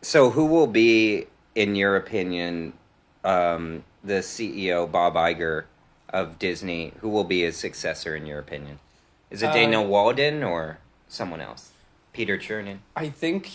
So who will be, in your opinion, the CEO, Bob Iger, of Disney? Who will be his successor, in your opinion? Is it Dana Walden or someone else? Peter Chernin? I think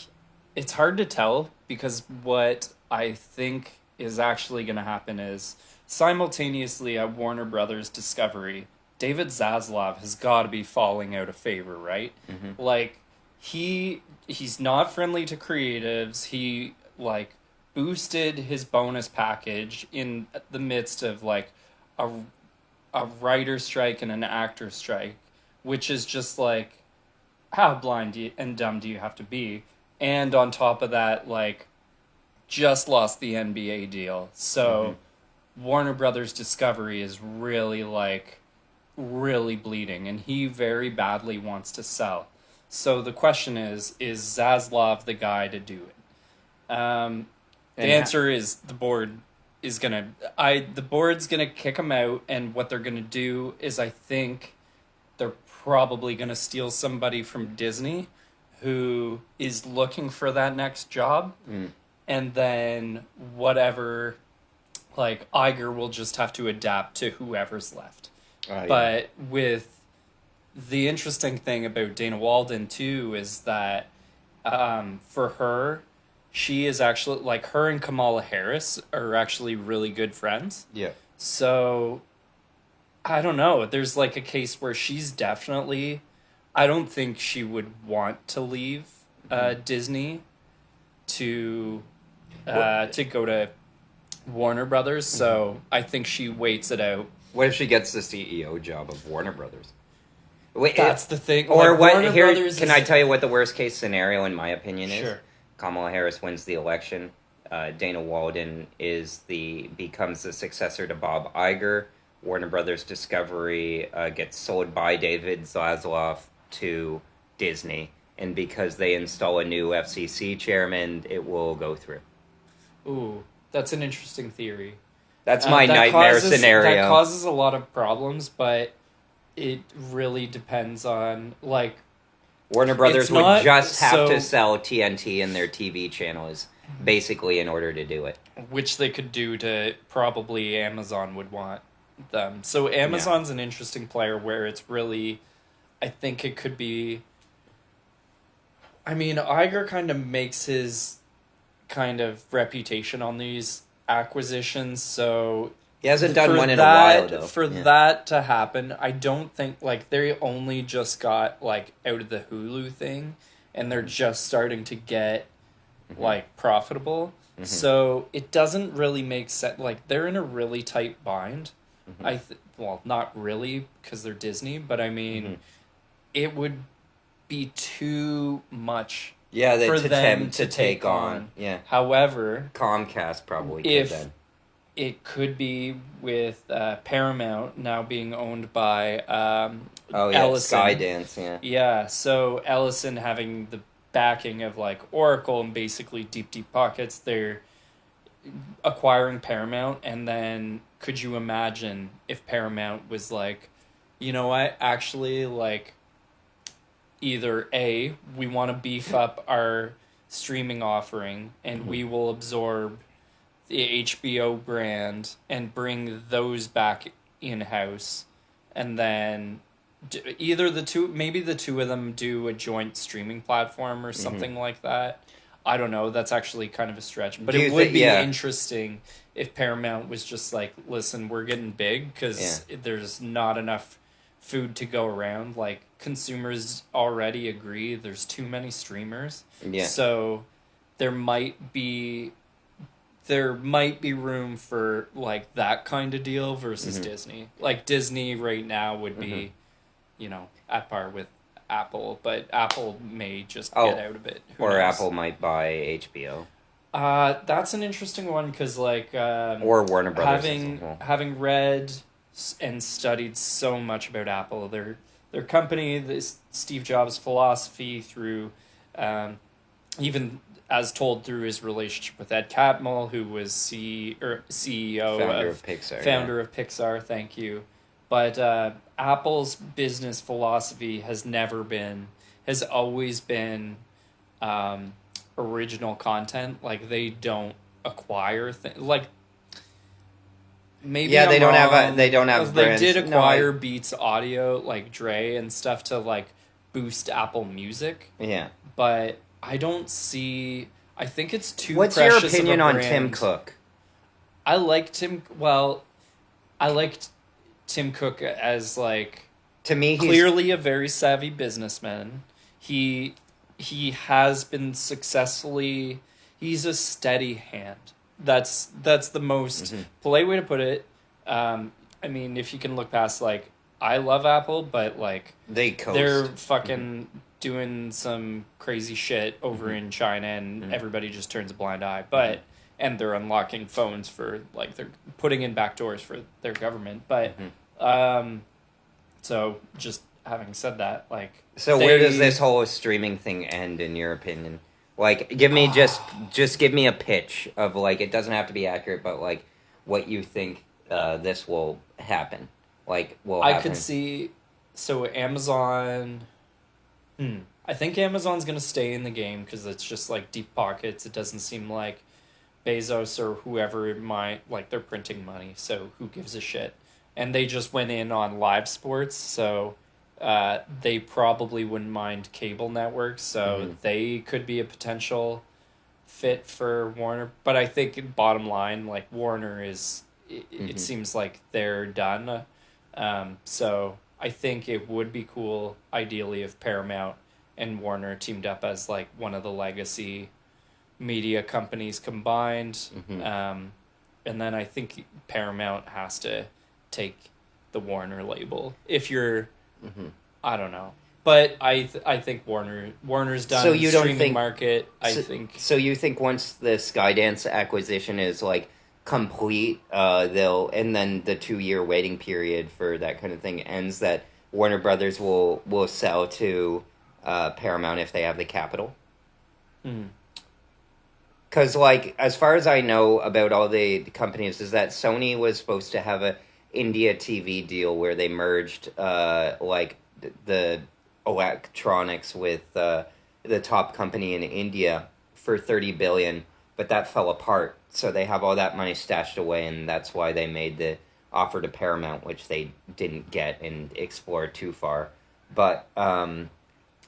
it's hard to tell because what I think is actually going to happen is simultaneously at Warner Brothers Discovery, David Zaslav has got to be falling out of favor, right? Mm-hmm. Like he's not friendly to creatives. He like boosted his bonus package in the midst of like a a writer strike and an actor strike, which is just like how blind and dumb do you have to be? And on top of that, like just lost the NBA deal. So Warner Brothers Discovery is really like really bleeding and he very badly wants to sell. So the question is Zaslav the guy to do it? The answer is the board is gonna the board's gonna kick him out, and what they're gonna do is I think they're probably gonna steal somebody from Disney who is looking for that next job, and then whatever, like Iger will just have to adapt to whoever's left. Yeah. But with the interesting thing about Dana Walden too is that for her, she is actually like her and Kamala Harris are actually really good friends. Yeah. So I don't know. There's like a case where she's definitely. I don't think she would want to leave Disney to go to Warner Brothers. So I think she waits it out. What if she gets the CEO job of Warner Brothers? Wait, That's the thing. Or like, what? Warner Here, Brothers can I tell you what the worst case scenario, in my opinion, is? Sure. Kamala Harris wins the election. Dana Walden becomes the successor to Bob Iger. Warner Brothers Discovery gets sold by David Zaslav to Disney, and because they install a new FCC chairman, it will go through. Ooh, that's an interesting theory. That's my nightmare scenario. That causes a lot of problems, but it really depends on like Warner Brothers would just have to sell TNT in their TV channels, basically, in order to do it. Which they could do to probably Amazon would want them. So Amazon's an interesting player where it's really, I think it could be. I mean, Iger kind of makes his kind of reputation on these acquisitions, so he hasn't done one in a while, though. For that to happen, I don't think, like, they only just got, like, out of the Hulu thing, and they're just starting to get, like, profitable. So it doesn't really make sense. Like, they're in a really tight bind. Well, not really, because they're Disney, but I mean, it would be too much for them to take on. Yeah. However, Comcast probably could then. It could be with Paramount now being owned by Ellison. Skydance, yeah. Yeah, so Ellison having the backing of like Oracle and basically deep pockets, they're acquiring Paramount, and then could you imagine if Paramount was like, you know what, actually, like, either A, we want to beef up our streaming offering and we will absorb the HBO brand and bring those back in-house, and then either maybe the two of them do a joint streaming platform or something like that. I don't know, that's actually kind of a stretch, but it would be interesting if Paramount was just like, listen, we're getting big because there's not enough food to go around. Like, consumers already agree there's too many streamers. Yeah. So there might be room for like that kind of deal versus Disney. Like Disney right now would be, you know, at par with Apple, but Apple may just get out of it. Who knows? Apple might buy HBO. That's an interesting one because like or Warner Brothers. Having read and studied so much about Apple, their company, this Steve Jobs' philosophy through, even as told through his relationship with Ed Catmull, who was CEO founder of Pixar. Thank you, but Apple's business philosophy has always been original content. Like they don't acquire things. Like maybe Yeah, I'm they don't have wrong. they don't have They brands. did No, acquire Beats Audio, like Dre and stuff, to like boost Apple Music, yeah. but I don't see. I think it's too. What's your precious opinion of a on brand. Tim Cook? I liked him. Well, I liked Tim Cook as like To me, he's clearly a very savvy businessman. He has been successfully. He's a steady hand. That's the most polite way to put it. I mean, if you can look past like I love Apple, but like they coast. they're fucking doing some crazy shit over in China, and everybody just turns a blind eye. But and they're unlocking phones for like they're putting in backdoors for their government. But so just having said that, like So where does this whole streaming thing end, in your opinion? Like, give me just give me a pitch of like, it doesn't have to be accurate, but like what you think this will happen. Like, will happen. I could see. So Amazon. I think Amazon's gonna stay in the game because it's just like deep pockets. It doesn't seem like Bezos or whoever it might like they're printing money. So who gives a shit? And they just went in on live sports, so they probably wouldn't mind cable networks. So they could be a potential fit for Warner. But I think bottom line, like Warner is. It seems like they're done. So I think it would be cool, ideally, if Paramount and Warner teamed up as like one of the legacy media companies combined. And then I think Paramount has to take the Warner label. If you're, I don't know, but I think Warner's done. So you don't streaming think market? I think. So you think once the Skydance acquisition is like complete, they'll, and then the 2-year waiting period for that kind of thing ends, that Warner Brothers will sell to Paramount if they have the capital. Because like, as far as I know about all the companies, is that Sony was supposed to have a India TV deal where they merged like the electronics with the top company in India for $30 billion, but that fell apart. So they have all that money stashed away, and that's why they made the offer to Paramount, which they didn't get and explore too far. But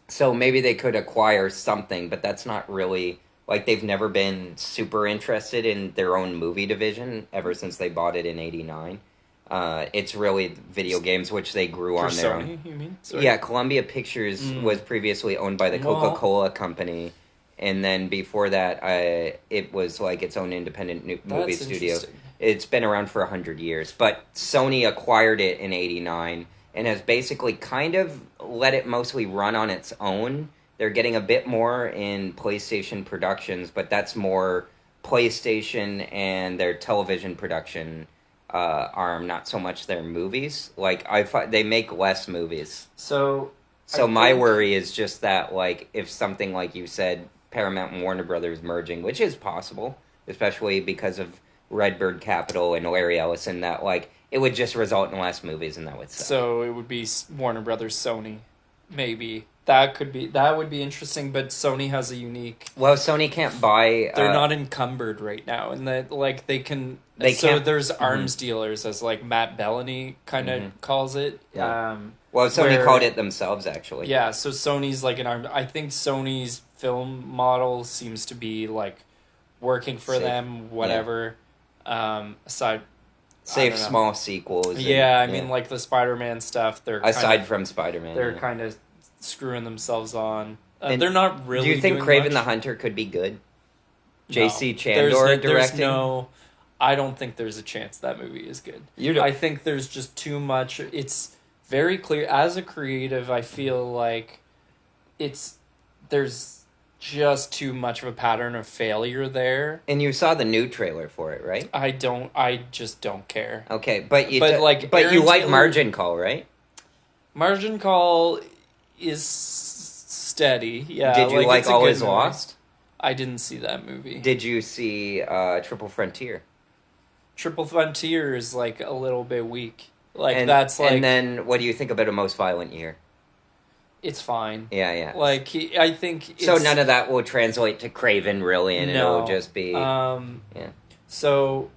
so maybe they could acquire something, but that's not really, like, they've never been super interested in their own movie division ever since they bought it in '89. It's really video games, which they grew on their own. You mean? Sorry. Yeah, Columbia Pictures was previously owned by the Coca-Cola company. And then before that, it was like its own independent movie studio. It's been around for 100 years. But Sony acquired it in '89 and has basically kind of let it mostly run on its own. They're getting a bit more in PlayStation productions, but that's more PlayStation and their television production arm, not so much their movies. Like, they make less movies. So my worry is just that, like, if something like you said, Paramount and Warner Brothers merging, which is possible, especially because of Redbird Capital and Larry Ellison, that like it would just result in less movies, and that would suck. So it would be Warner Brothers, Sony, maybe that would be interesting. But Sony has a unique. Well, Sony can't buy. They're not encumbered right now, and that like they can. There's arms dealers, as like Matt Bellany kind of calls it. Yeah. Well, Sony called it themselves, actually. Yeah, so Sony's like an arm. I think Sony's film model seems to be like working for them. Whatever. Yeah. Aside. Save small sequels. Yeah, I mean, like the Spider-Man stuff. They're from Spider-Man, they're kind of screwing themselves on. They're not really. Do you think Kraven the Hunter could be good? J.C. Chandor directing. I don't think there's a chance that movie is good. I think there's just too much. It's very clear as a creative. I feel like there's just too much of a pattern of failure there. And you saw the new trailer for it, right? I just don't care. Okay, but you like Margin Call, right? Margin Call is steady. Yeah. Did you like All Is Lost? I didn't see that movie. Did you see Triple Frontier? Triple Frontier is like a little bit weak. And then what do you think about A Most Violent Year? it's fine. Yeah. Like I think it's, So none of that will translate to Craven, really, and no. it'll just be yeah. So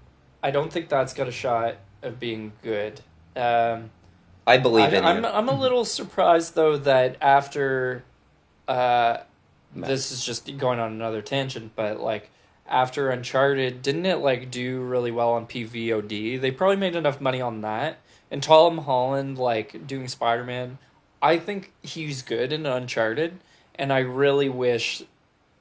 I don't think that's got a shot of being good. I believe in you. I'm a little surprised though that after this is just going on another tangent, but like after Uncharted, didn't it like do really well on PVOD? They probably made enough money on that. And Tom Holland like doing Spider-Man, I think he's good in Uncharted, and I really wish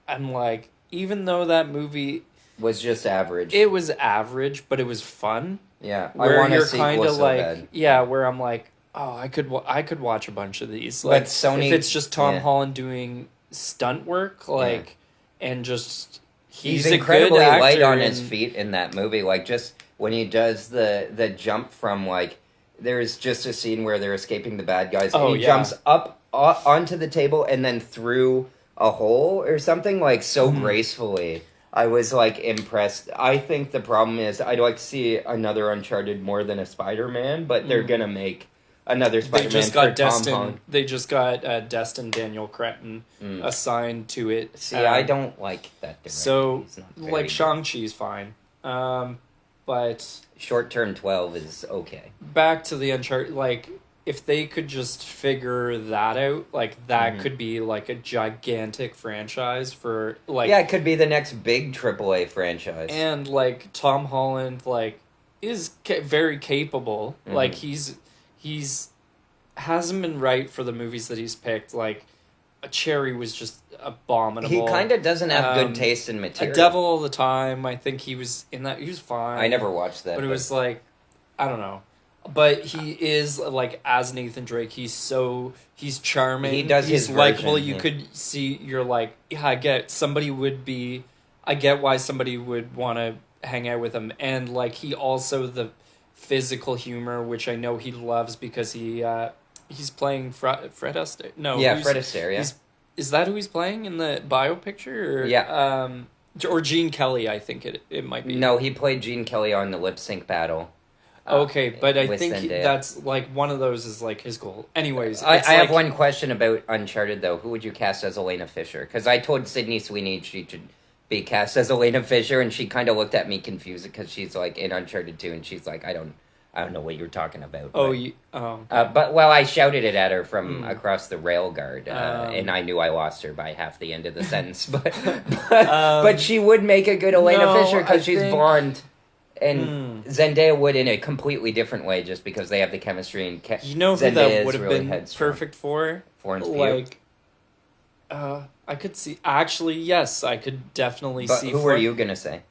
I'm like, even though that movie was just average. It was average, but it was fun. Yeah, where I want you're a sequel kind of so like, bad. yeah, where I'm like, oh, I could watch a bunch of these. Like, but Sony, if it's just Tom Holland doing stunt work, like, and just he's incredibly light on his feet in that movie. Like, just when he does the jump from like, there's just a scene where they're escaping the bad guys, and he jumps up onto the table and then through a hole or something, like so gracefully. I was like impressed. I think the problem is I'd like to see another Uncharted more than a Spider-Man, but they're gonna make another Spider-Man. They just got Destin Daniel Cretton assigned to it. See, I don't like that director. So like Shang-Chi's fine, but Short-Term 12 is okay. Back to the Uncharted, like, if they could just figure that out, like, that could be, like, a gigantic franchise for, like... Yeah, it could be the next big AAA franchise. And, like, Tom Holland, like, is very capable. Like, he's hasn't been right for the movies that he's picked. Like, Cherry was just abominable. He kind of doesn't have good taste in material. A Devil All the Time, I think he was in that. He was fine. I never watched that. But it was like, I don't know. But he is, like, as Nathan Drake, he's charming. He does he's his likable. version, You could see, you're like, yeah, I get why somebody would want to hang out with him. And, like, he also, the physical humor, which I know he loves because he's playing Fred Astaire. No, Fred Astaire, yeah. Is that who he's playing in the bio picture? Or, yeah. Or Gene Kelly, I think it might be. No, he played Gene Kelly on the lip sync battle. Okay, but I think that's, like, one of those is, like, his goal. Anyways. I have one question about Uncharted, though. Who would you cast as Elena Fisher? Because I told Sydney Sweeney she should be cast as Elena Fisher, and she kind of looked at me confused because she's, like, in Uncharted 2, and she's like, I don't know what you're talking about. But I shouted it at her from across the rail guard, and I knew I lost her by half the end of the sentence. But she would make a good Elena Fisher because she's blonde. And Zendaya would in a completely different way, just because they have the chemistry. And you know who that would have been perfect for? Florence Pugh. I could see. Actually, yes, I could definitely see. Who were you gonna say?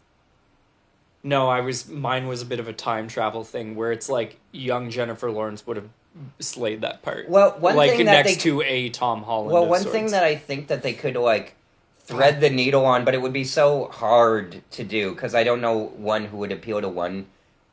No, mine was a bit of a time travel thing where it's like young Jennifer Lawrence would have slayed that part. Well, one thing next to a Tom Holland. Well, one thing that I think that they could like thread the needle on, but it would be so hard to do because I don't know one who would appeal to one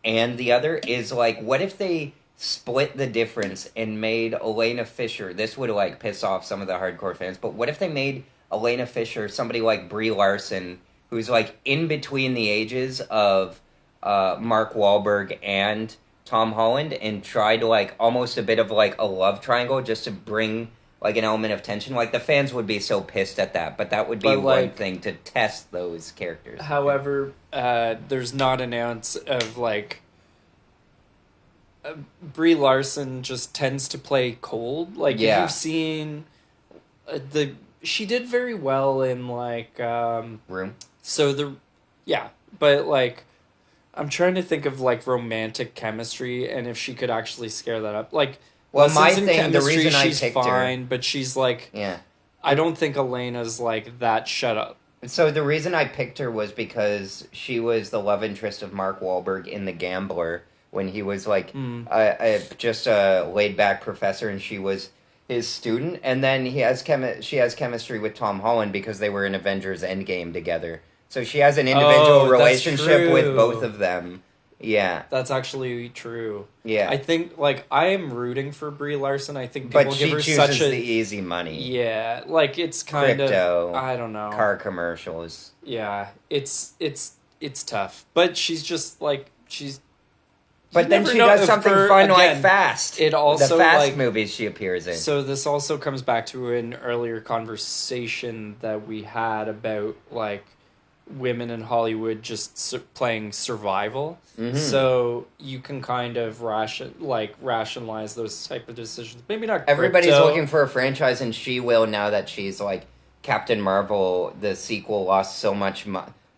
and the other is like, what if they split the difference and made Elena Fisher? This would like piss off some of the hardcore fans, but what if they made Elena Fisher somebody like Brie Larson, who's like in between the ages of Mark Wahlberg and Tom Holland, and tried like almost a bit of like a love triangle just to bring like an element of tension. Like the fans would be so pissed at that, but that would be one thing to test those characters. However, there's not an ounce of like Brie Larson just tends to play cold. Like if you've seen she did very well in like Room. So but like I'm trying to think of like romantic chemistry and if she could actually scare that up. Like well, my thing, the reason I picked fine, but she's like I don't think Elena's like that shut up. So the reason I picked her was because she was the love interest of Mark Wahlberg in The Gambler when he was like just a laid back professor and she was his student, and then she has chemistry with Tom Holland because they were in Avengers Endgame together. So she has an individual relationship with both of them. Yeah. That's actually true. Yeah. I think, like, I am rooting for Brie Larson. I think people give her such the easy money. Yeah. Like, it's kind of... I don't know. Car commercials. Yeah. It's tough. But she's just, like, she's But then never she know does if something for- fun like again, Fast. it also, the Fast like- movies she appears in. So this also comes back to an earlier conversation that we had about like women in Hollywood just playing survival. Mhm. So you can kind of rationalize those type of decisions. Maybe not. Everybody's crypto. looking for a franchise, and she will now that she's like Captain Marvel. The sequel lost so much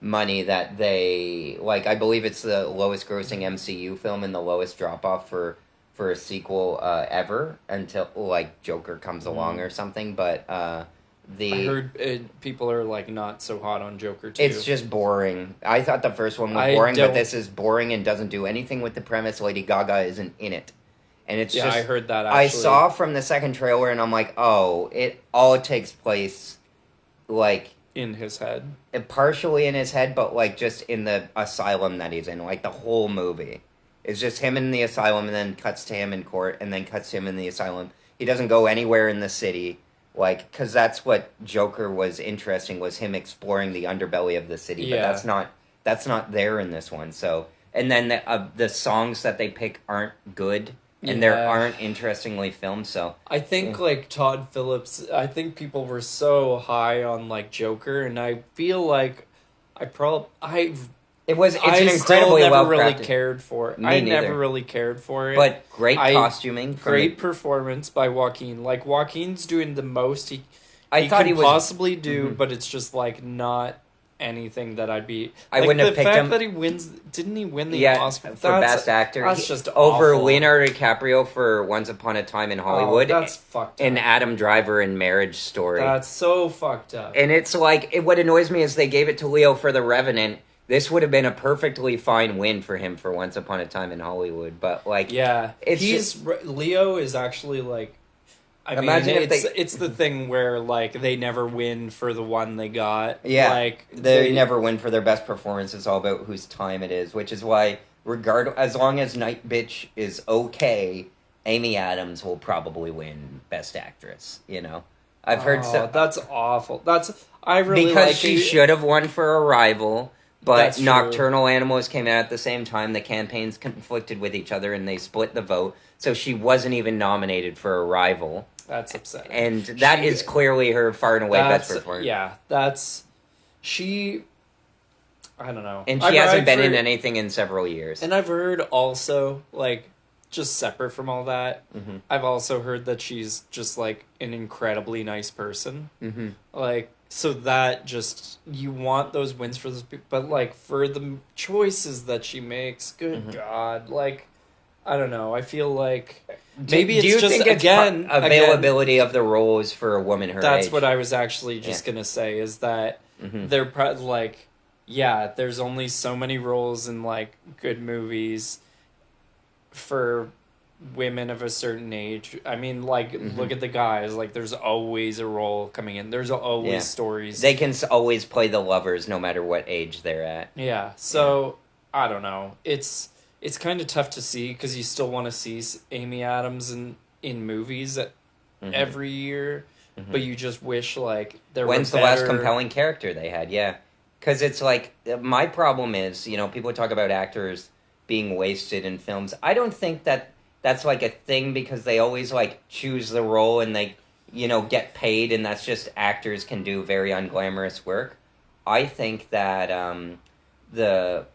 money that they like. I believe it's the lowest grossing MCU film and the lowest drop off for a sequel ever until like Joker comes along or something. But I heard people are like not so hot on Joker too. it's just boring. I thought the first one was boring, but this is boring and doesn't do anything with the premise. Lady Gaga isn't in it. And it's just... I heard that actually. I saw from the second trailer and I'm like, oh, it all takes place like... in his head. Partially in his head, but like just in the asylum that he's in. Like the whole movie. It's just him in the asylum and then cuts to him in court and then cuts to him in the asylum. He doesn't go anywhere in the city. Like, because that's what Joker was interesting, was him exploring the underbelly of the city. Yeah. But that's not there in this one. So, and then the songs that they pick aren't good, and they aren't interestingly filmed. So I think like Todd Phillips, I think people were so high on like Joker, and I feel like it's I an still incredibly never well really crafted. cared for it. Me I neither. never really cared for it. But great costuming, great performance by Joaquin. Like Joaquin's doing the most he thought could he was possibly do, but it's just like not anything that I'd be. I like, wouldn't have picked him. The fact that he wins, didn't he win the Oscar for Best Actor? That's just over awful. Leonardo DiCaprio for Once Upon a Time in Hollywood. Oh, that's fucked up. And Adam Driver in Marriage Story. That's so fucked up. And it's like, what annoys me is they gave it to Leo for The Revenant. This would have been a perfectly fine win for him for Once Upon a Time in Hollywood. But, like... Yeah. It's Leo is actually, like... Imagine if it's the thing where, like, they never win for the one they got. Yeah. Like, they never win for their best performance. It's all about whose time it is, which is why, as long as Night Bitch is okay, Amy Adams will probably win Best Actress, you know? I've heard so... That's awful. I really because like she it. should have won for Arrival, but That's true. Nocturnal Animals came out at the same time. The campaigns conflicted with each other, and they split the vote. So she wasn't even nominated for Arrival. That's upsetting. And that is clearly her far and away best performance. Yeah, she... I don't know. And she hasn't been in anything in several years. And I've heard also, like, just separate from all that, I've also heard that she's just, like, an incredibly nice person. Mm-hmm. Like, so that just, you want those wins for those people, but, like, for the choices that she makes, good God, like, I don't know, I feel like, maybe do you it's just, think it's again... availability of the roles for a woman her That's age? what I was actually just gonna say, is that they're like, yeah, there's only so many roles in, like, good movies for women of a certain age. I mean, like, look at the guys. Like, there's always a role coming in. There's always stories. They can always play the lovers no matter what age they're at. Yeah, so, I don't know. It's kind of tough to see, because you still want to see Amy Adams in movies every year, but you just wish, like, there When's were the last better... compelling character they had? Yeah. Because it's like, my problem is, you know, people talk about actors being wasted in films. I don't think that's like a thing, because they always like choose the role and they, you know, get paid, and that's just actors can do very unglamorous work. I think that the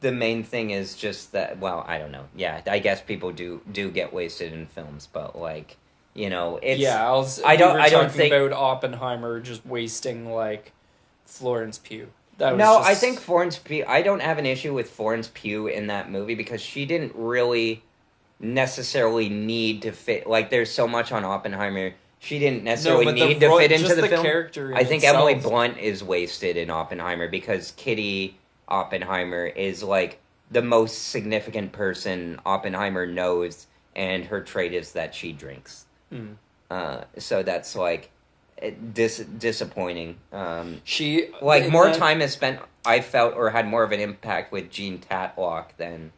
main thing is just that, well, I don't know. Yeah, I guess people do get wasted in films, but like, you know, it's... Yeah, I don't think about Oppenheimer just wasting, like, Florence Pugh. I think Florence Pugh... I don't have an issue with Florence Pugh in that movie, because she didn't really necessarily need to fit... Like, there's so much on Oppenheimer. She didn't necessarily need to fit into the film. Character I think Emily Blunt is wasted in Oppenheimer, because Kitty Oppenheimer is, like, the most significant person Oppenheimer knows, and her trait is that she drinks. So that's, like... disappointing. She like more time is spent, I felt, or had more of an impact with Jean Tatlock than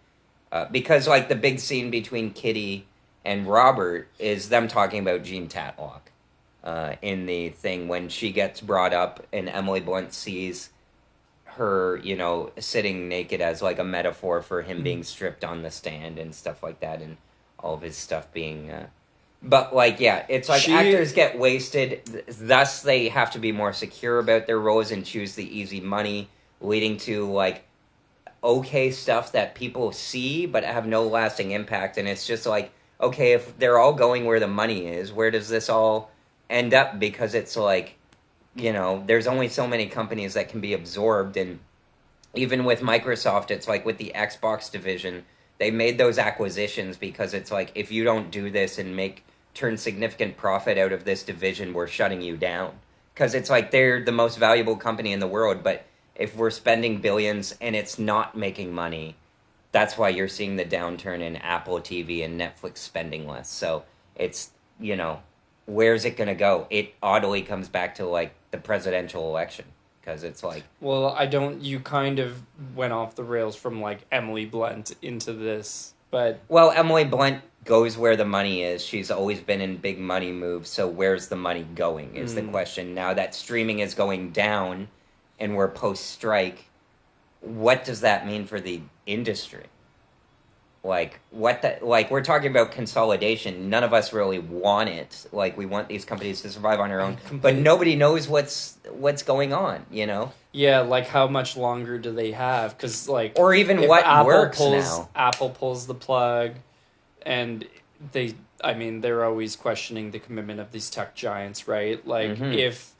because like the big scene between Kitty and Robert is them talking about Jean Tatlock in the thing when she gets brought up and Emily Blunt sees her, sitting naked as like a metaphor for him being stripped on the stand and stuff like that, and all of his stuff being. But like, yeah, it's like actors get wasted, thus they have to be more secure about their roles and choose the easy money, leading to like okay stuff that people see but have no lasting impact. And it's just like, okay, if they're all going where the money is, where does this all end up? Because it's like, there's only so many companies that can be absorbed. And even with Microsoft, it's like with the Xbox division, they made those acquisitions because it's like, if you don't do this and turn significant profit out of this division, we're shutting you down. Because it's like they're the most valuable company in the world, but if we're spending billions and it's not making money, that's why you're seeing the downturn in Apple TV and Netflix spending less. So it's, where's it going to go? It oddly comes back to like the presidential election. Because it's like... Well, you kind of went off the rails from, like, Emily Blunt into this, but... Well, Emily Blunt goes where the money is. She's always been in big money moves, so where's the money going is the question. Now that streaming is going down and we're post-strike, what does that mean for the industry? Like, we're talking about consolidation. None of us really want it. Like, we want these companies to survive on their own. But nobody knows what's going on, Yeah, like, how much longer do they have? Because, like... Or even what works now. Apple pulls the plug, and they're always questioning the commitment of these tech giants, right? Like, if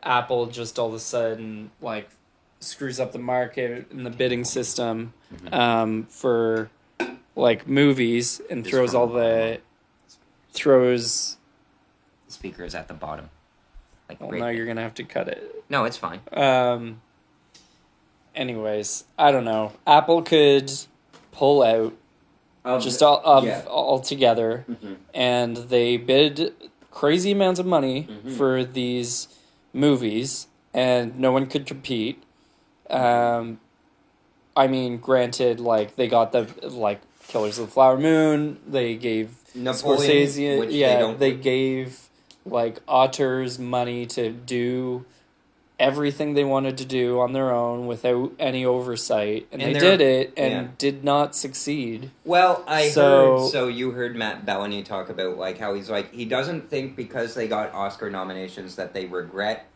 Apple just all of a sudden, like, screws up the market and the bidding system for... like movies and throws the speaker is at the bottom. Like, well, now you're gonna have to cut it. No, it's fine. Anyways, I don't know. Apple could pull out altogether, and they bid crazy amounts of money for these movies, and no one could compete. I mean, granted, like they got the Killers of the Flower Moon. They gave Napoleon, Scorsese. They gave like auteurs money to do everything they wanted to do on their own without any oversight, and they did it and did not succeed. Well, you heard Matt Bellany talk about like how he's like he doesn't think because they got Oscar nominations that they regret.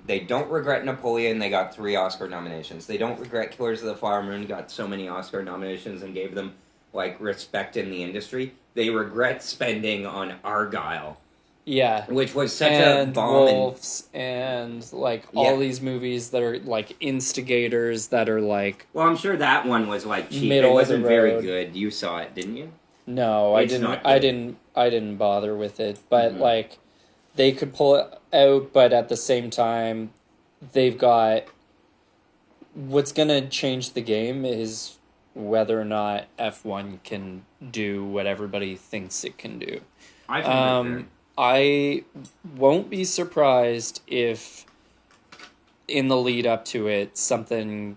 They don't regret Napoleon. They got 3 Oscar nominations. They don't regret Killers of the Flower Moon. Got so many Oscar nominations and gave them like respect in the industry. They regret spending on Argyle. Yeah, which was such a bomb. Wolves and like all these movies that are like instigators that are like. Well, I'm sure that one was like cheap. It wasn't very good. You saw it, didn't you? No, I didn't. I didn't bother with it, but like. They could pull it out, but at the same time, they've got... What's going to change the game is whether or not F1 can do what everybody thinks it can do. I won't be surprised if, in the lead up to it, something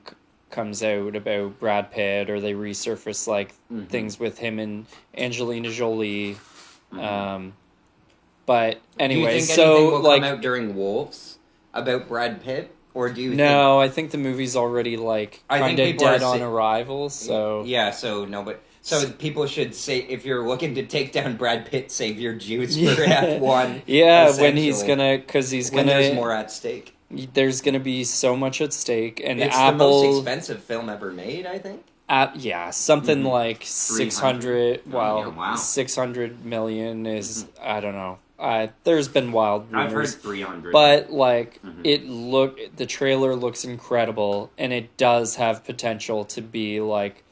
comes out about Brad Pitt, or they resurface like things with him and Angelina Jolie. But anyway, do you think anything will come out during Wolves about Brad Pitt, or do you? No, I think the movie's already like kind of dead on arrival. So so people should say if you're looking to take down Brad Pitt, save your juice for F1. Yeah, when there's more at stake. There's gonna be so much at stake, and it's Apple, the most expensive film ever made, I think. Something like 600. Wow, 600 million is I don't know. There's been wild rumors. I've heard 300. But like the trailer looks incredible, and it does have potential to be like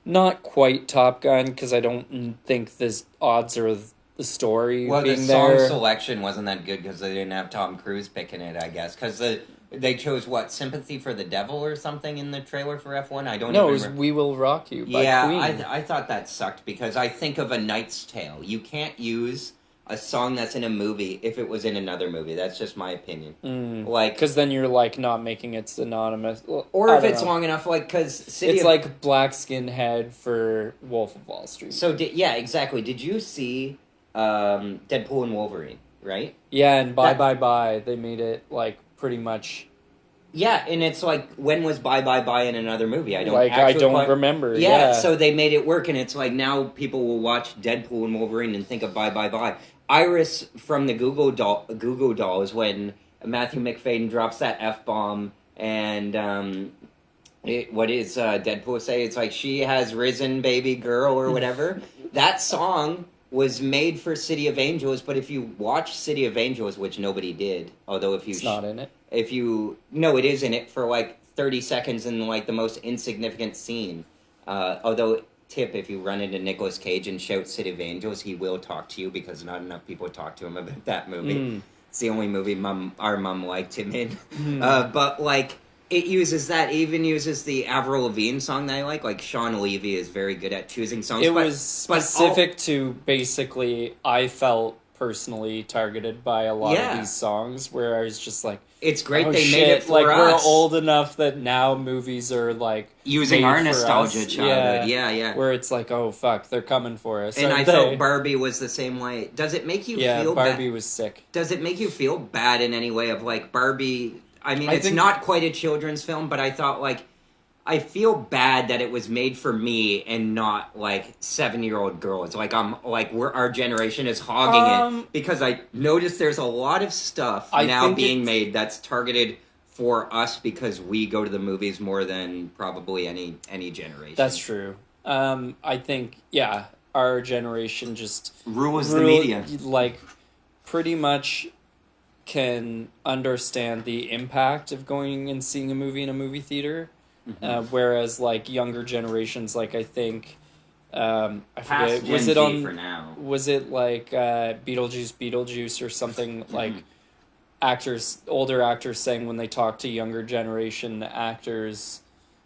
not quite Top Gun, because I don't think the odds are the story. Well, being the there. song selection wasn't that good because they didn't have Tom Cruise picking it, I guess, because they chose Sympathy for the Devil or something in the trailer for F1. I don't know. No, it was We Will Rock You by Queen. I thought that sucked because I think of A Knight's Tale. You can't use a song that's in a movie if it was in another movie. That's just my opinion. Like, because then you're like not making it synonymous. Or if it's long enough, like because it's like Black Skinhead for Wolf of Wall Street. So exactly. Did you see Deadpool and Wolverine? Right. Yeah, and Bye. They made it like pretty much Yeah, and it's like, when was Bye Bye Bye in another movie? I don't I actually don't remember. Yeah, Yeah. so they made it work, and it's like, now people will watch Deadpool and Wolverine and think of Bye Bye Bye. Iris from the Google Dolls, when Matthew McFadden drops that F-bomb, and what is Deadpool say? It's like, she has risen, baby girl, or whatever. That song was made for City of Angels, but if you watch City of Angels, which nobody did, although if you... It's not in it. No, it is in it for like 30 seconds in like the most insignificant scene. Although, tip, if you run into Nicolas Cage and shout City of Angels, he will talk to you, because not enough people talk to him about that movie. It's the only movie our mom liked him in. But like, it uses that. It even uses the Avril Lavigne song that I like. Like, Sean Levy is very good at choosing songs. It was specific to, basically, I felt personally targeted by a lot of these songs, where I was just like, it's great they made it for like, us. We're old enough that now movies are like using our nostalgia childhood. Yeah. Where it's like, oh fuck, they're coming for us. And I felt Barbie was the same way. Does it make you feel bad? Barbie was sick. Does it make you feel bad in any way of like Barbie? I mean, it's not quite a children's film, but I thought, like, I feel bad that it was made for me and not like 7-year-old girls. Like, our generation is hogging it, because I noticed there's a lot of stuff now being made that's targeted for us, because we go to the movies more than probably any generation. That's true. I think our generation just rules the media. Like, pretty much can understand the impact of going and seeing a movie in a movie theater. Whereas like younger generations, like I think I forget, was it on for now? Was it like Beetlejuice or something, like older actors saying when they talk to younger generation actors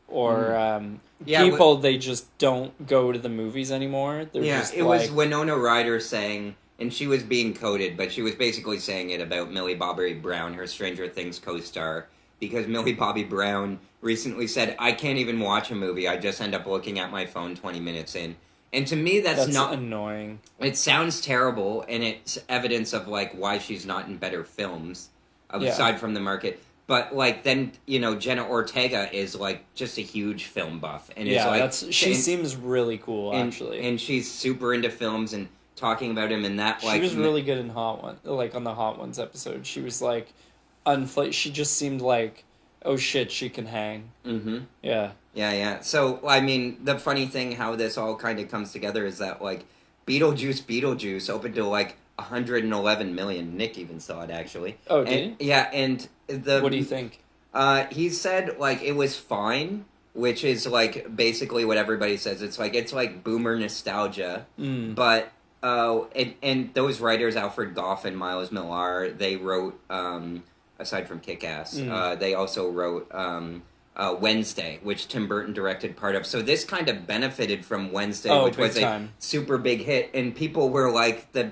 or people, they just don't go to the movies anymore. They're just it was Winona Ryder saying, and she was being quoted, but she was basically saying it about Millie Bobby Brown, her Stranger Things co-star, because Millie Bobby Brown recently said, I can't even watch a movie, I just end up looking at my phone 20 minutes in. And to me, that's not... annoying. It sounds terrible, and it's evidence of, like, why she's not in better films, aside from the market. But, like, then, Jenna Ortega is, like, just a huge film buff. And she seems really cool, actually. And she's super into films and talking about him, and that, like... She was really good in Hot Ones, like, on the Hot Ones episode. She was, like... she just seemed like, oh shit, she can hang. Yeah. So, I mean, the funny thing how this all kind of comes together is that, like, Beetlejuice opened to like 111 million. Nick even saw it, actually. Oh, did he? Yeah, and what do you think? He said, like, it was fine, which is like basically what everybody says. It's like boomer nostalgia, but and those writers, Alfred Goff and Miles Millar, they wrote aside from Kick-Ass, they also wrote Wednesday, which Tim Burton directed part of. So this kind of benefited from Wednesday, which was a super big hit. And people were like, the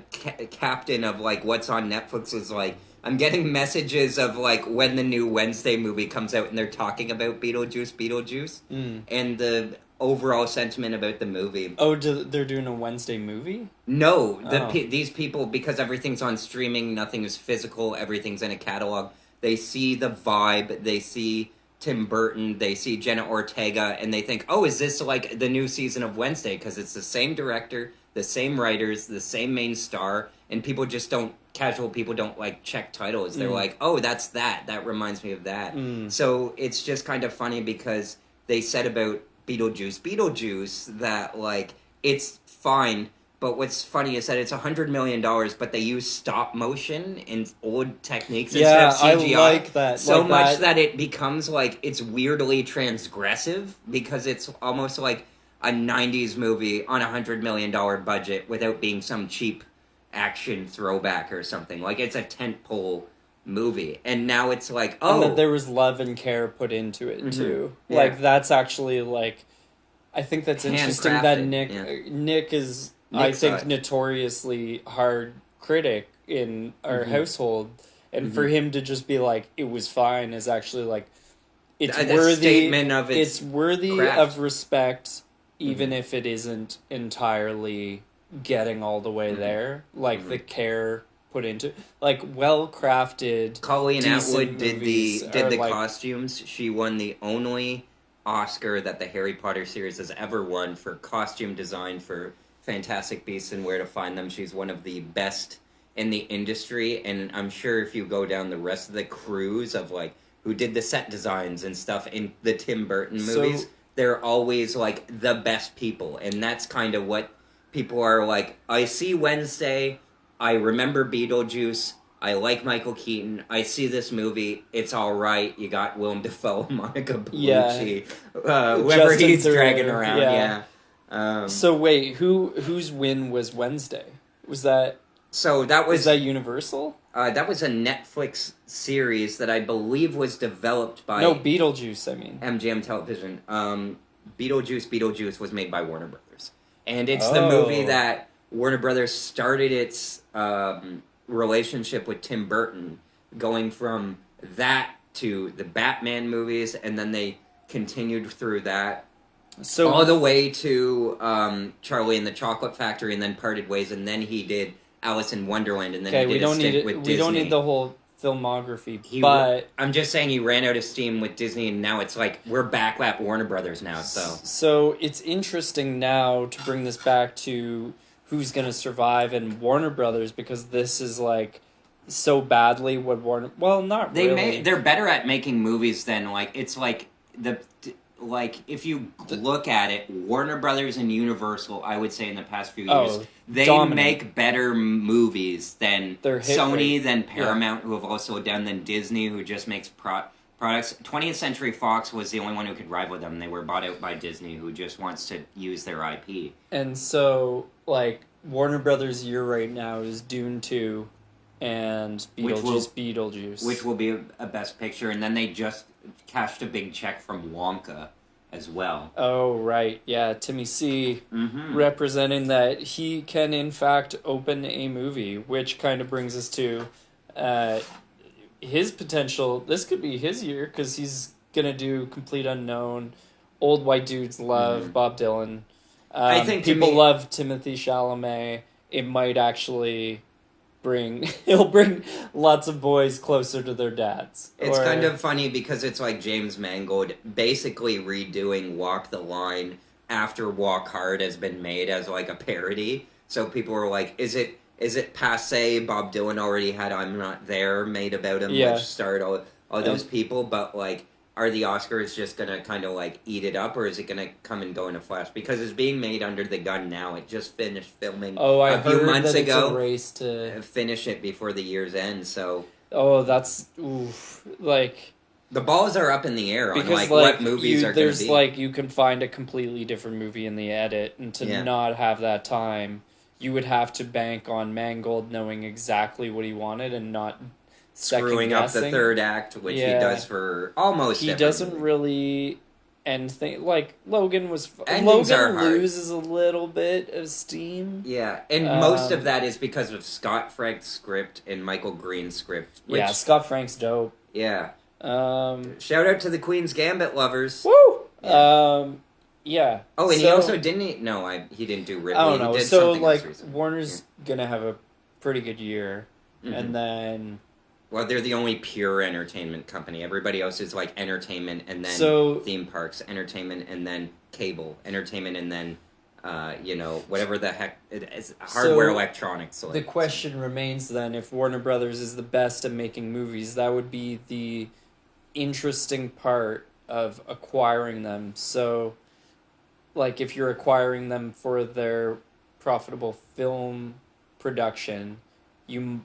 captain of like what's on Netflix was like, I'm getting messages of like when the new Wednesday movie comes out and they're talking about Beetlejuice. And the overall sentiment about the movie. Oh, they're doing a Wednesday movie? No, these people, because everything's on streaming, nothing is physical, everything's in a catalog. They see the vibe, they see Tim Burton, they see Jenna Ortega, and they think, oh, is this like the new season of Wednesday? Because it's the same director, the same writers, the same main star, and casual people don't like check titles. They're like, oh, that's that reminds me of that. So it's just kind of funny because they said about Beetlejuice that like it's fine, but what's funny is that it's $100 million, but they use stop motion and old techniques instead of CGI. I like that so much that it becomes like it's weirdly transgressive, because it's almost like a 90s movie on $100 million budget without being some cheap action throwback or something. Like, it's a tentpole movie, and now it's like, oh, and that there was love and care put into it too. Yeah. Like, that's actually like, I think that's interesting that Nick is, I think, notoriously hard critic in our household, and for him to just be like, it was fine, is actually like, it's worthy. Statement of it's worthy craft. Of respect, even if it isn't entirely getting all the way there. Like the care put into like well crafted. Colleen Atwood did movies the are, like, costumes. She won the only Oscar that the Harry Potter series has ever won for costume design for Fantastic Beasts and Where to Find Them. She's one of the best in the industry, and I'm sure if you go down the rest of the crews of like who did the set designs and stuff in the Tim Burton movies, So- they're always like the best people, and that's kind of what people are like. I see Wednesday, I remember Beetlejuice, I like Michael Keaton, I see this movie, it's all right. You got Willem Dafoe, Monica Bellucci, whoever Justin he's Theroux, dragging around. yeah. Yeah. So wait, whose win was Wednesday? Was that So that was Universal? that was a Netflix series that I believe was developed by No, Beetlejuice. I mean, MGM Television. Beetlejuice was made by Warner Brothers, and it's the Oh. movie that Warner Brothers started its relationship with Tim Burton, going from that to the Batman movies, and then they continued through that so all the way to Charlie and the Chocolate Factory, and then parted ways, and then he did Alice in Wonderland, and then okay, he did we don't a need stint it. with We Disney. don't need the whole filmography, but I'm just saying he ran out of steam with Disney, and now it's like we're back at Warner Brothers now. So it's interesting now to bring this back to who's going to survive in Warner Brothers, because this is like so badly what Warner. Well, not really. They're better at making movies than like it's like if you look at it, Warner Brothers and Universal, I would say in the past few years, they dominant. make better movies than Their hit Sony, rate. than Paramount, who have also done, than Disney, who just makes products. 20th Century Fox was the only one who could rival them. They were bought out by Disney, who just wants to use their IP. And so, like, Warner Brothers' year right now is Dune 2 and Beetlejuice. Which will be a Best Picture, and then they just cashed a big check from Wonka as well. Oh, right. Yeah, Timmy C representing that he can, in fact, open a movie, which kind of brings us to his potential. This could be his year, because he's going to do Complete Unknown, Old White Dudes Love, Bob Dylan. I think people love Timothy Chalamet. It might actually he'll bring lots of boys closer to their dads. It's kind of funny because it's like James Mangold basically redoing Walk the Line after Walk Hard has been made as like a parody. So people are like, is it passe? Bob Dylan already had I'm Not There made about him, which starred all those people, but like, are the Oscars just gonna kind of like eat it up, or is it gonna come and go in a flash? Because it's being made under the gun now. It just finished filming a few months ago. It's a race to finish it before the year's end. So that's like the balls are up in the air on because what movies are going to there's be. like you can find a completely different movie in the edit, and to not have that time, you would have to bank on Mangold knowing exactly what he wanted and not screwing up the third act, which he does for almost he every doesn't movie. Really end thing like Logan was Endings are Logan hard. loses a little bit of steam. Yeah, and most of that is because of Scott Frank's script and Michael Green's script. Which, Scott Frank's dope. Yeah. Shout out to the Queen's Gambit lovers. Woo! Yeah. Oh, and he also didn't. He didn't do Ridley. I don't know. He did So something like else recently. Warner's gonna have a pretty good year, Mhm. and then Well, they're the only pure entertainment company. Everybody else is like entertainment and then theme parks, entertainment and then cable, entertainment and then, whatever the heck it is, hardware, electronics. The question remains then: if Warner Brothers is the best at making movies, that would be the interesting part of acquiring them. So, like, if you're acquiring them for their profitable film production, you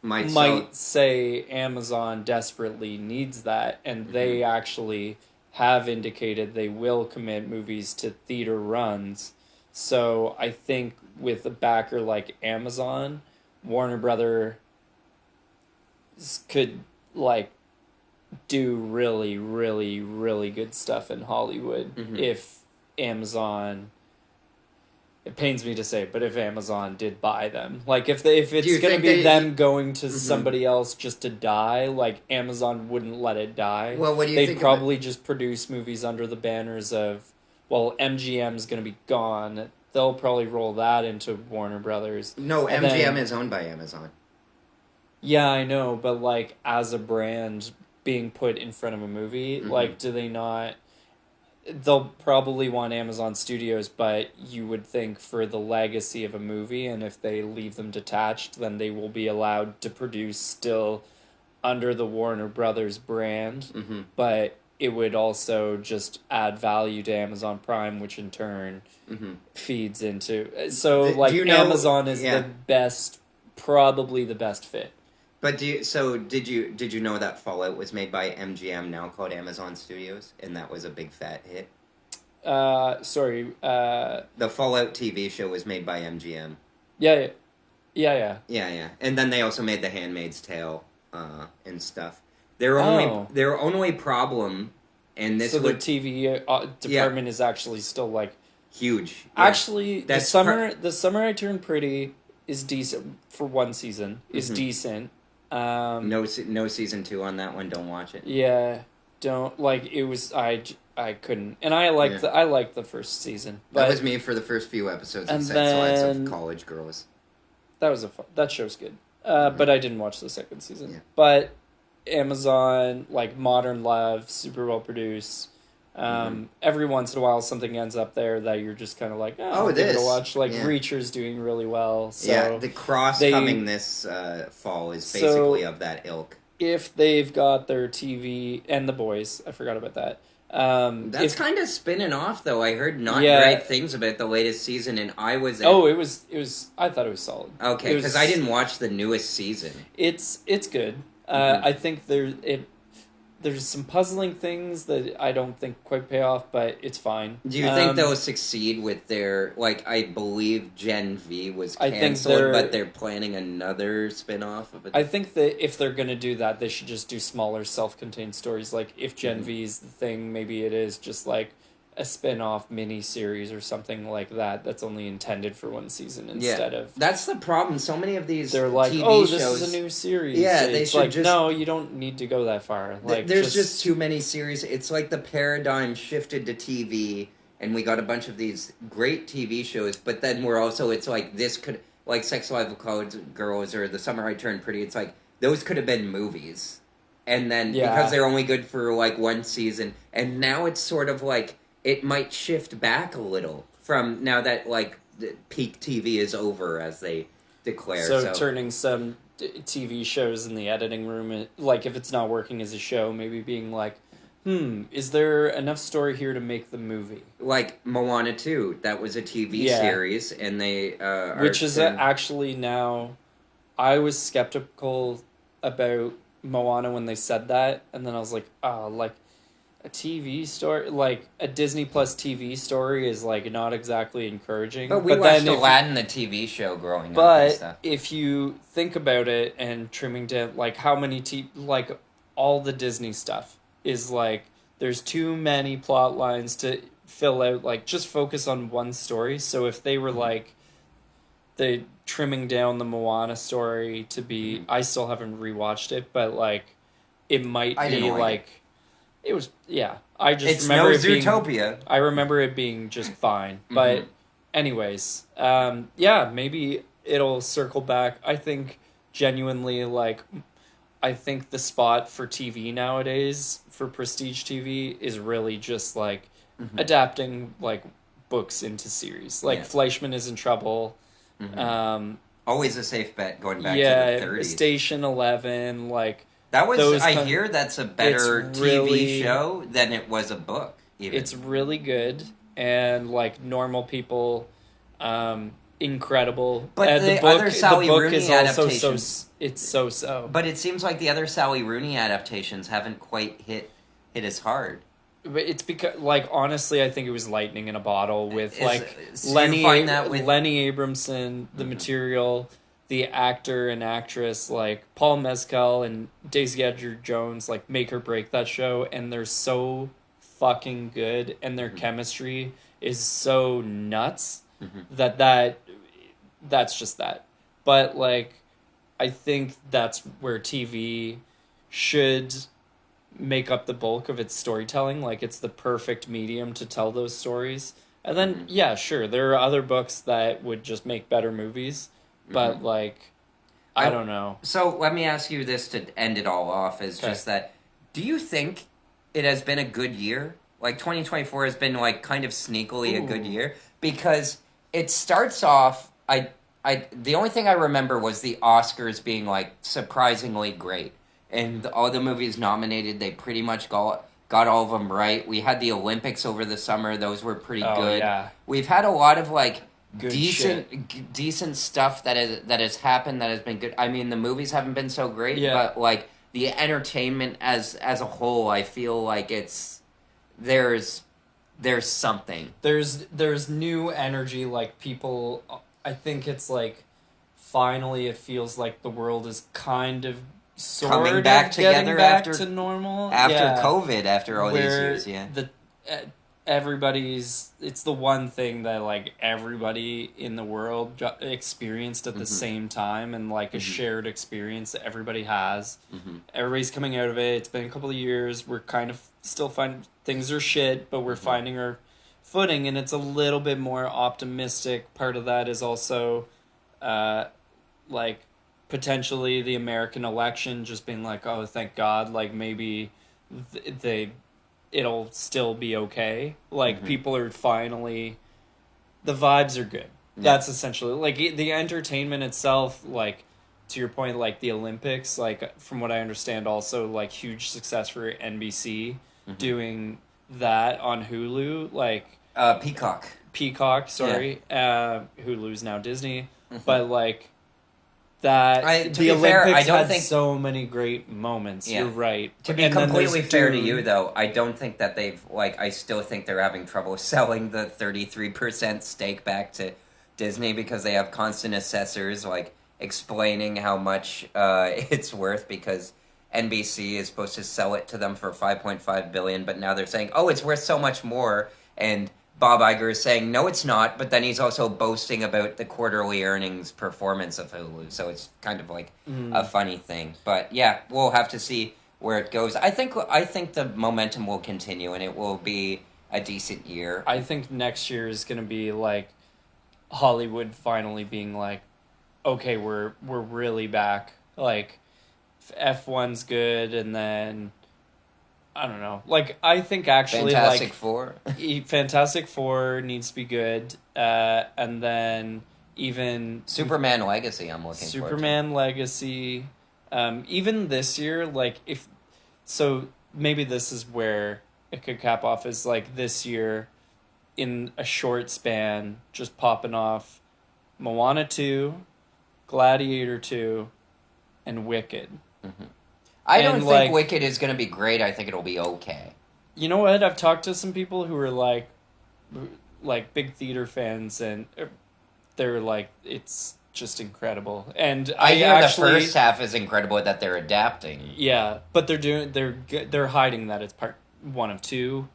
might say Amazon desperately needs that, and they actually have indicated they will commit movies to theater runs. So I think with a backer like Amazon, Warner Brothers could like do really, really, really good stuff in Hollywood if Amazon. It pains me to say, but if Amazon did buy them, like if it's going to be them going to somebody else just to die, like Amazon wouldn't let it die. Well, what do you They'd think? Probably just produce movies under the banners of, well, MGM's going to be gone. They'll probably roll that into Warner Brothers. No, MGM is owned by Amazon. Yeah, I know, but like as a brand being put in front of a movie, like do they not they'll probably want Amazon Studios, but you would think for the legacy of a movie and if they leave them detached, then they will be allowed to produce still under the Warner Brothers brand, but it would also just add value to Amazon Prime, which in turn feeds into. So, like, Do you know? Amazon is Yeah. the best, probably the best fit. But did you know that Fallout was made by MGM, now called Amazon Studios, and that was a big fat hit? Sorry. The Fallout TV show was made by MGM. Yeah, yeah. Yeah, and then they also made The Handmaid's Tale, and stuff. Oh. Their only problem, and this So the would TV department is actually still like huge. Yeah. actually That's the summer I turned pretty is decent for one season is decent. No season 2 on that one. Don't watch it. Yeah, don't like it was I couldn't, and I liked I liked the first season. But That was me for the first few episodes of and Sex Lives then- of College Girls. that was that show's good. But I didn't watch the second season. Yeah. But Amazon, like Modern Love, super well produced. Every once in a while, something ends up there that you're just kind of like, oh, I'll give it a watch. Like Reacher's doing really well. So yeah, the Cross coming this fall is basically of that ilk. If they've got their TV and The Boys, I forgot about that. That's kind of spinning off, though. I heard not great things about the latest season, and I was. It was. I thought it was solid. Okay, because I didn't watch the newest season. It's good. I think there's some puzzling things that I don't think quite pay off, but it's fine. Do you think they'll succeed with their, like, I believe Gen V was canceled, but they're planning another spin-off of it? I think that if they're going to do that, they should just do smaller self-contained stories. Like, if Gen V is the thing, maybe it is just, like, a spin-off mini-series or something like that that's only intended for one season instead of... That's the problem. So many of these they're like, TV oh, shows... this is a new series. Yeah, they should like, just... No, you don't need to go that far. Like, there's just too many series. It's like the paradigm shifted to TV, and we got a bunch of these great TV shows, but then we're also... It's like, this could... Like Sex Lives of College Girls or The Summer I Turned Pretty, it's like, those could have been movies. And then, because they're only good for, like, one season, and now it's sort of like... It might shift back a little from now that, like, the peak TV is over, as they declare. So turning some TV shows in the editing room, like, if it's not working as a show, maybe being like, is there enough story here to make the movie? Like Moana 2, that was a TV series, and they... Which is actually now... I was skeptical about Moana when they said that, and then I was like, a TV story, like a Disney Plus TV story, is like not exactly encouraging. But we watched Aladdin, the TV show, growing up. But if you think about it and trimming down, like how many like all the Disney stuff is like there's too many plot lines to fill out. Like just focus on one story. So if they were like they trimming down the Moana story to be, I still haven't rewatched it, but like it might be like. It was, I just remember it being... Zootopia. I remember it being just fine. But anyways, maybe it'll circle back. I think genuinely, like, I think the spot for TV nowadays, for prestige TV, is really just, like, adapting, like, books into series. Like, Fleischman is in Trouble. Always a safe bet going back to the 30s. Station 11, like... That was, I hear that's a better TV show than it was a book, even. It's really good, and, like, normal people, incredible. But the other Sally Rooney adaptations... Also it's so-so. But it seems like the other Sally Rooney adaptations haven't quite hit as hard. But it's because, like, honestly, I think it was lightning in a bottle with, Lenny Abramson, the material... The actor and actress, like Paul Mescal and Daisy Edgar-Jones, like make or break that show, and they're so fucking good, and their chemistry is so nuts that's just that. But like, I think that's where TV should make up the bulk of its storytelling. Like, it's the perfect medium to tell those stories. And then, sure, there are other books that would just make better movies. But, like... I don't know. So let me ask you this to end it all off: is just that, do you think it has been a good year? Like 2024 has been like kind of sneakily a good year because it starts off. The only thing I remember was the Oscars being like surprisingly great, and all the movies nominated, they pretty much got all of them right. We had the Olympics over the summer; those were pretty good. Yeah. We've had a lot of like Good decent stuff that has happened that has been good. I mean, the movies haven't been so great, but like the entertainment as a whole, I feel like there's something. There's new energy, like people. I think it's like finally it feels like the world is kind of Coming back together after to normal after COVID, after all these years. Yeah, it's the one thing that like everybody in the world experienced at the same time, and like a shared experience that everybody has. Everybody's coming out of it. It's been a couple of years. We're kind of still finding things are shit, but we're finding our footing, and it's a little bit more optimistic. Part of that is also like potentially the American election just being like, oh, thank God, like maybe it'll still be okay. Like people are finally, the vibes are good. Yeah. That's essentially like the entertainment itself, like to your point, like the Olympics, like from what I understand, also like huge success for NBC doing that on Hulu, like Peacock, sorry. Yeah. Hulu's now Disney, but like that the Olympics had so many great moments. Yeah. You're right. To be completely fair to you, though, I don't think that they've I still think they're having trouble selling the 33% stake back to Disney because they have constant assessors like explaining how much it's worth because NBC is supposed to sell it to them for $5.5 billion, but now they're saying, oh, it's worth so much more, and Bob Iger is saying, no, it's not, but then he's also boasting about the quarterly earnings performance of Hulu, so it's kind of like a funny thing. But yeah, we'll have to see where it goes. I think the momentum will continue, and it will be a decent year. I think next year is going to be like Hollywood finally being like, okay, we're really back. Like, F1's good, and then I don't know. Like, I think actually, Fantastic Four. Fantastic Four needs to be good. And then even Superman Legacy, I'm looking for. Superman Legacy. Even this year, like, so maybe this is where it could cap off, is like this year, in a short span, just popping off Moana 2, Gladiator 2, and Wicked. I don't think Wicked is going to be great. I think it'll be okay. You know what? I've talked to some people who are like big theater fans, and they're like, it's just incredible. And I hear the first half is incredible that they're adapting. Yeah, but they're hiding that it's part 1 of 2,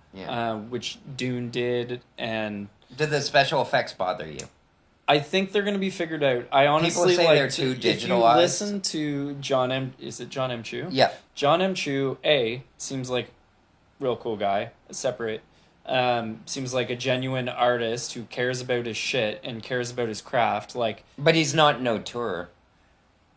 which Dune did. And did the special effects bother you? I think they're going to be figured out. I honestly people say they're too digitalized. If you listen to John M. Chu? Yeah. John M. Chu, seems like real cool guy, separate. Seems like a genuine artist who cares about his shit and cares about his craft. Like, but he's not an auteur.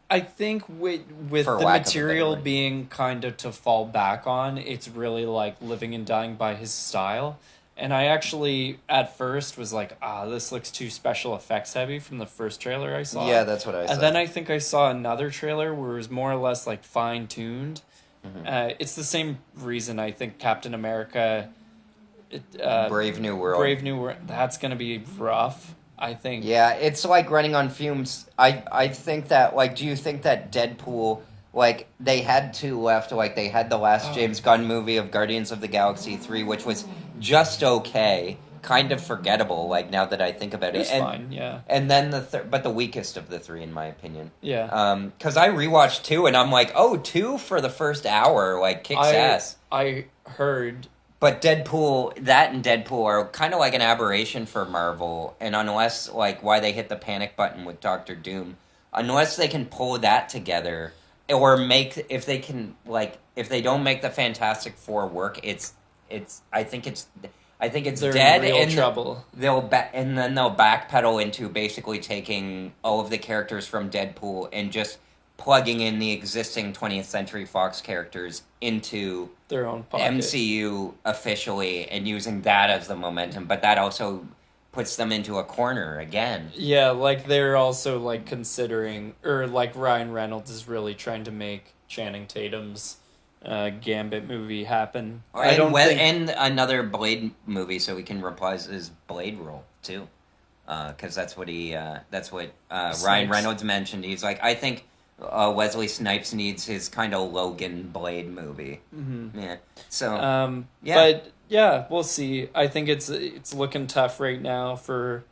I think with the material being kind of to fall back on, it's really like living and dying by his style. And I actually, at first, was like, this looks too special effects heavy from the first trailer I saw. Yeah, that's what I saw. And then I think I saw another trailer where it was more or less like fine-tuned. It's the same reason I think Captain America... Brave New World. That's going to be rough, I think. Yeah, it's like running on fumes. I think that, like, do you think that Deadpool... Like, they had 2 left. Like, they had the last James Gunn movie of Guardians of the Galaxy 3, which was just okay. Kind of forgettable, like, now that I think about it. It's fine, yeah. And then but the weakest of the 3, in my opinion. Yeah. Because I rewatched 2, and I'm like, 2 for the first hour, like, kicks ass. I heard... But that and Deadpool are kind of like an aberration for Marvel. And unless, like, why they hit the panic button with Doctor Doom, unless they can pull that together... Or if they don't make the Fantastic Four work, I think it's they're dead in real and trouble. And then they'll backpedal into basically taking all of the characters from Deadpool and just plugging in the existing 20th Century Fox characters into their own pocket. MCU officially and using that as the momentum, but that also puts them into a corner again. Yeah, like they're also like considering, or like Ryan Reynolds is really trying to make Channing Tatum's Gambit movie happen. I don't think... And another Blade movie, so we can reprise his Blade role too, because that's what Ryan Reynolds mentioned. He's like, I think Wesley Snipes needs his kind of Logan Blade movie. Mm-hmm. Yeah. So. Yeah. But yeah, we'll see. I think it's looking tough right now for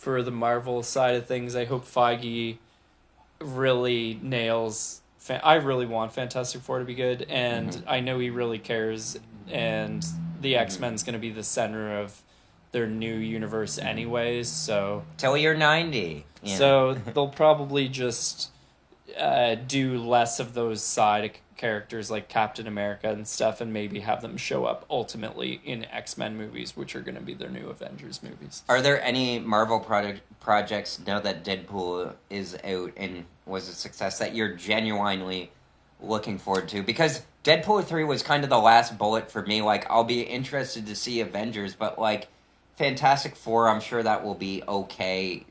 the Marvel side of things. I hope Feige really nails. I really want Fantastic Four to be good, and I know he really cares. And the X-Men's going to be the center of their new universe, anyways. So till you're 90. Yeah. So they'll probably just do less of those side characters like Captain America and stuff, and maybe have them show up ultimately in X-Men movies, which are going to be their new Avengers movies. Are there any Marvel projects now that Deadpool is out and was a success that you're genuinely looking forward to? Because Deadpool 3 was kind of the last bullet for me. Like, I'll be interested to see Avengers, but like Fantastic Four, I'm sure that will be okay,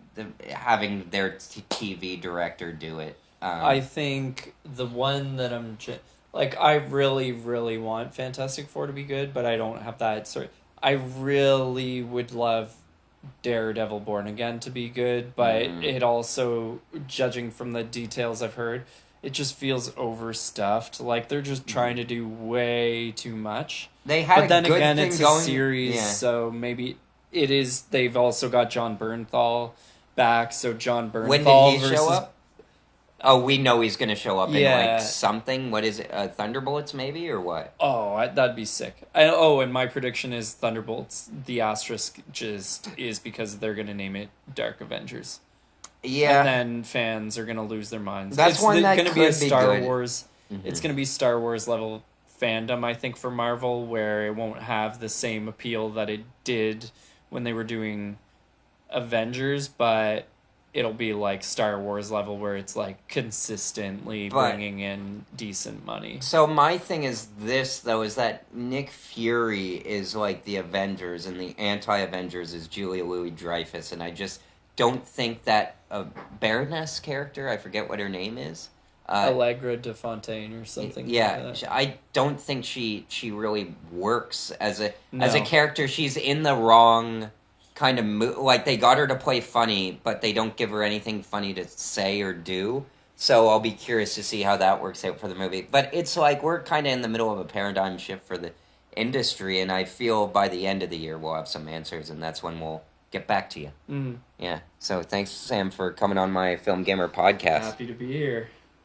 having their TV director do it. I think the one that I really, really want Fantastic Four to be good, but I don't have that sort. I really would love Daredevil Born Again to be good, but it also, judging from the details I've heard, it just feels overstuffed. Like they're just trying to do way too much. They had, but then a good again, thing it's going. A series, so maybe it is. They've also got John Bernthal back, so John Bernthal. When did he show up? Oh, we know he's going to show up in like something. What is it? Thunderbolts, maybe, or what? Oh, that'd be sick. And my prediction is Thunderbolts. The asterisk just is because they're going to name it Dark Avengers. Yeah, and then fans are going to lose their minds. That's one that could be a Star Wars. It's going to be Star Wars level fandom, I think, for Marvel, where it won't have the same appeal that it did when they were doing Avengers, but it'll be like Star Wars level where it's like consistently bringing in decent money. So my thing is this, though, is that Nick Fury is like the Avengers and the anti-Avengers is Julia Louis-Dreyfus, and I just don't think that a Baroness character, I forget what her name is. Allegra de Fontaine or something. Yeah, like that. I don't think she really works as a character. She's in the wrong kind of like they got her to play funny, but they don't give her anything funny to say or do. So I'll be curious to see how that works out for the movie. But it's like we're kind of in the middle of a paradigm shift for the industry, and I feel by the end of the year we'll have some answers, and that's when we'll get back to you. Mm-hmm. Yeah. So thanks, Sam, for coming on my FilmGamer podcast. Happy to be here.